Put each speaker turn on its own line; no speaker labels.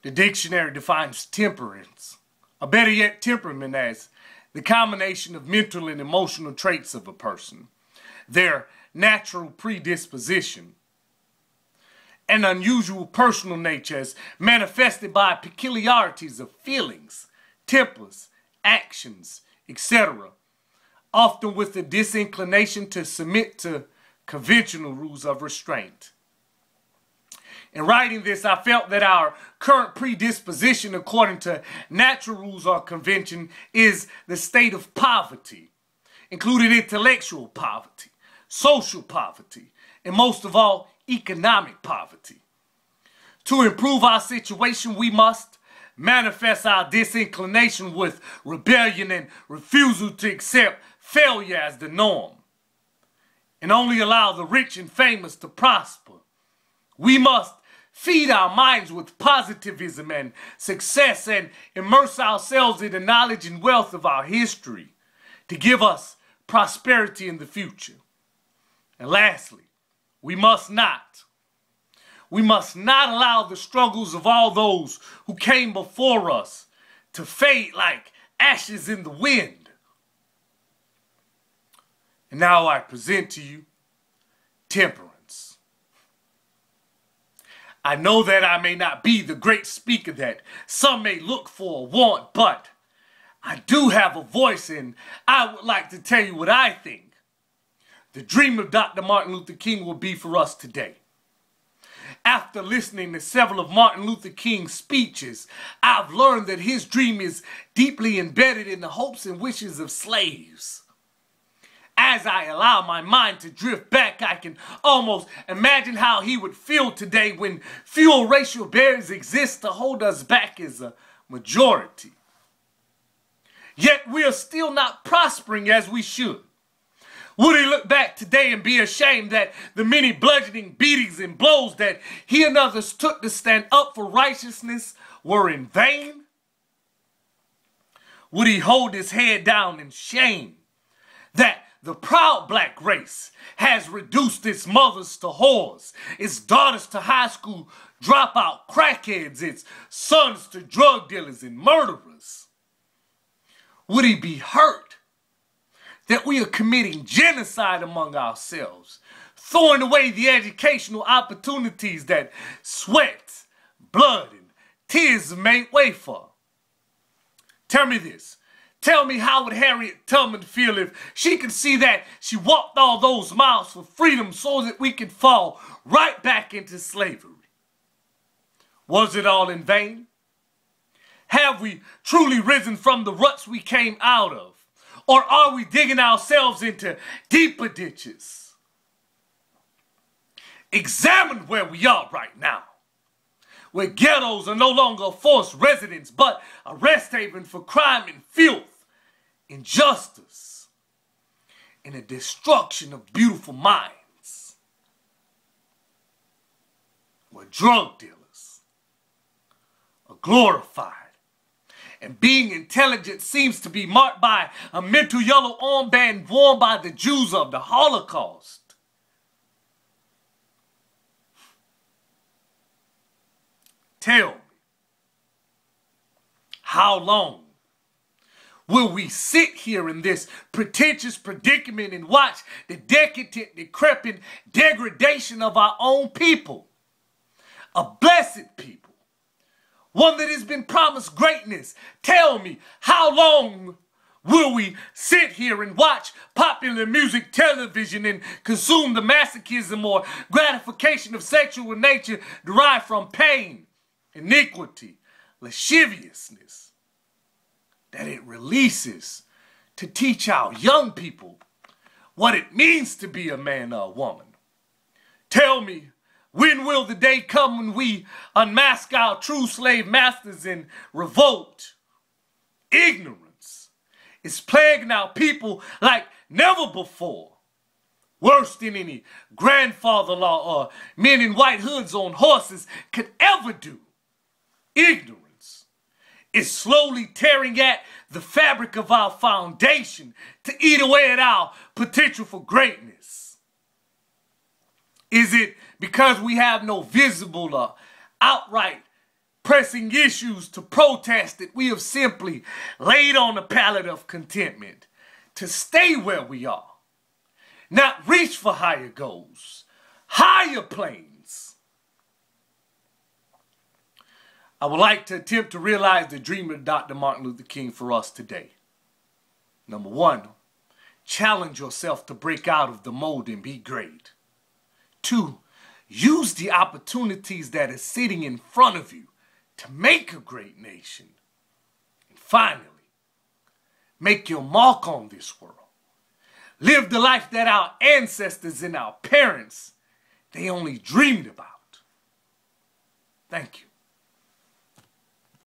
The dictionary defines temperance, or better yet, temperament, as the combination of mental and emotional traits of a person, their natural predisposition, an unusual personal nature as manifested by peculiarities of feelings, tempers, actions, etc., often with a disinclination to submit to conventional rules of restraint. In writing this, I felt that our current predisposition, according to natural rules or convention, is the state of poverty, including intellectual poverty, social poverty, and most of all, economic poverty. To improve our situation, we must manifest our disinclination with rebellion and refusal to accept failure as the norm, and only allow the rich and famous to prosper. We must feed our minds with positivism and success and immerse ourselves in the knowledge and wealth of our history to give us prosperity in the future. And lastly, we must not allow the struggles of all those who came before us to fade like ashes in the wind. And now I present to you temperance. I know that I may not be the great speaker that some may look for or want, but I do have a voice, and I would like to tell you what I think the dream of Dr. Martin Luther King will be for us today. After listening to several of Martin Luther King's speeches, I've learned that his dream is deeply embedded in the hopes and wishes of slaves. As I allow my mind to drift back, I can almost imagine how he would feel today when fewer racial barriers exist to hold us back as a majority. Yet we are still not prospering as we should. Would he look back today and be ashamed that the many bludgeoning beatings and blows that he and others took to stand up for righteousness were in vain? Would he hold his head down in shame that the proud black race has reduced its mothers to whores, its daughters to high school dropout crackheads, its sons to drug dealers and murderers? Would he be hurt that we are committing genocide among ourselves, throwing away the educational opportunities that sweat, blood, and tears have made way for? Tell me this. Tell me, how would Harriet Tubman feel if she could see that she walked all those miles for freedom so that we could fall right back into slavery? Was it all in vain? Have we truly risen from the ruts we came out of? Or are we digging ourselves into deeper ditches? Examine where we are right now, where ghettos are no longer a forced residence, but a rest haven for crime and filth, injustice, and the destruction of beautiful minds, where drug dealers are glorified, and being intelligent seems to be marked by a mental yellow armband worn by the Jews of the Holocaust. Tell me, how long will we sit here in this pretentious predicament and watch the decadent, decrepit degradation of our own people? A blessed people, one that has been promised greatness. Tell me, how long will we sit here and watch popular music, television, and consume the masochism or gratification of sexual nature derived from pain, iniquity, lasciviousness that it releases to teach our young people what it means to be a man or a woman? Tell me, when will the day come when we unmask our true slave masters in revolt? Ignorance is plaguing our people like never before, worse than any grandfather law or men in white hoods on horses could ever do. Ignorance is slowly tearing at the fabric of our foundation to eat away at our potential for greatness. Is it because we have no visible or outright pressing issues to protest that we have simply laid on the pallet of contentment to stay where we are, not reach for higher goals, higher planes. I would like to attempt to realize the dream of Dr. Martin Luther King for us today. Number one, challenge yourself to break out of the mold and be great. Two, use the opportunities that are sitting in front of you to make a great nation. And finally, make your mark on this world. Live the life that our ancestors and our parents, they only dreamed about. Thank you.